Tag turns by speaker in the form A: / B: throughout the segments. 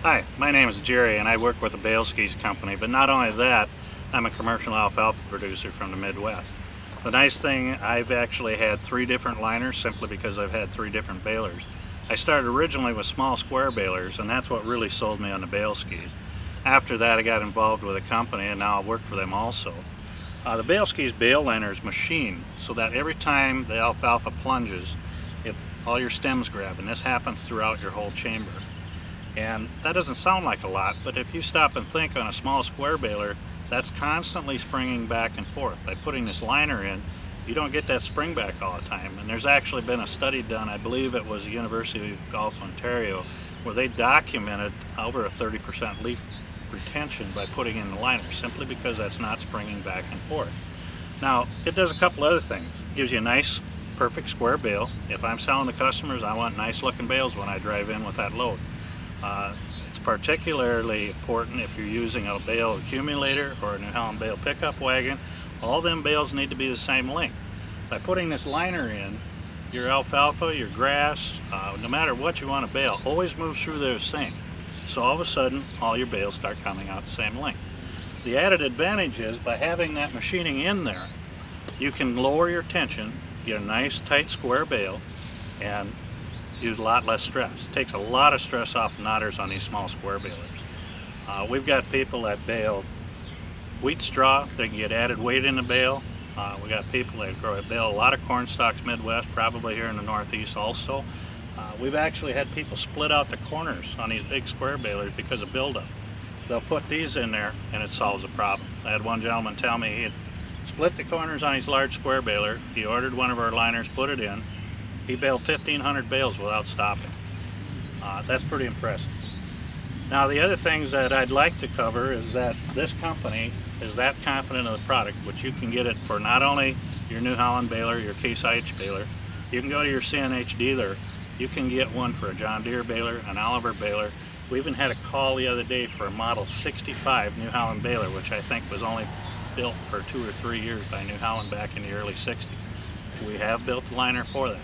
A: Hi, my name is Jerry and I work with the Bale company, but not only that, I'm a commercial alfalfa producer from the Midwest. The nice thing, I've actually had 3 different liners simply because I've had 3 different balers. I started originally with small square balers, and that's what really sold me on the Bale skis. After that I got involved with a company and now I work for them also. The Bale Bale liner is machined so that every time the alfalfa plunges, all your stems grab, and this happens throughout your whole chamber. And that doesn't sound like a lot, but if you stop and think on a small square baler, that's constantly springing back and forth. By putting this liner in, you don't get that spring back all the time. And there's actually been a study done, I believe it was the University of Gulf, Ontario, where they documented over a 30% leaf retention by putting in the liner, simply because that's not springing back and forth. Now, it does a couple other things. It gives you a nice, perfect square bale. If I'm selling to customers, I want nice looking bales when I drive in with that load. It's particularly important if you're using a bale accumulator or a New Holland bale pickup wagon. All them bales need to be the same length. By putting this liner in, your alfalfa, your grass, no matter what you want to bale, always moves through there the same. So all of a sudden, all your bales start coming out the same length. The added advantage is by having that machining in there, you can lower your tension, get a nice tight square bale, and use a lot less stress. It takes a lot of stress off knotters on these small square balers. We've got people that bale wheat straw. They can get added weight in the bale. We got people that bale a lot of corn stalks Midwest, probably here in the Northeast also. We've actually had people split out the corners on these big square balers because of buildup. They'll put these in there and it solves the problem. I had one gentleman tell me he had split the corners on his large square baler. He ordered one of our liners, put it in. He baled 1,500 bales without stopping. That's pretty impressive. Now, the other things that I'd like to cover is that this company is that confident of the product, which you can get it for not only your New Holland baler, your Case IH baler. You can go to your CNH dealer. You can get one for a John Deere baler, an Oliver baler. We even had a call the other day for a Model 65 New Holland baler, which I think was only built for 2 or 3 years by New Holland back in the early 60s. We have built the liner for that.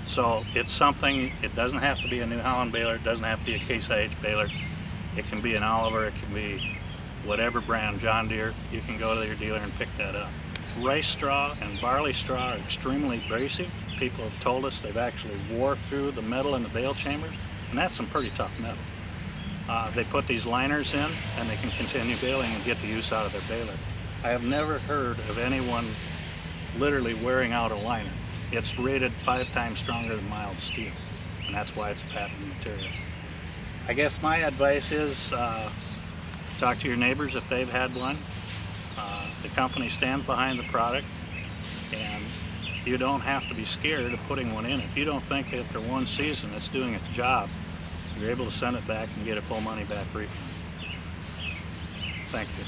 A: So it's something, it doesn't have to be a New Holland baler, it doesn't have to be a Case IH baler. It can be an Oliver, it can be whatever brand, John Deere. You can go to your dealer and pick that up. Rice straw and barley straw are extremely abrasive. People have told us they've actually wore through the metal in the bale chambers, and that's some pretty tough metal. They put these liners in and they can continue baling and get the use out of their baler. I have never heard of anyone literally wearing out a liner. It's rated 5 times stronger than mild steel, and that's why it's a patented material. I guess my advice is talk to your neighbors if they've had one. The company stands behind the product, and you don't have to be scared of putting one in. If you don't think after one season it's doing its job, you're able to send it back and get a full money back refund. Thank you.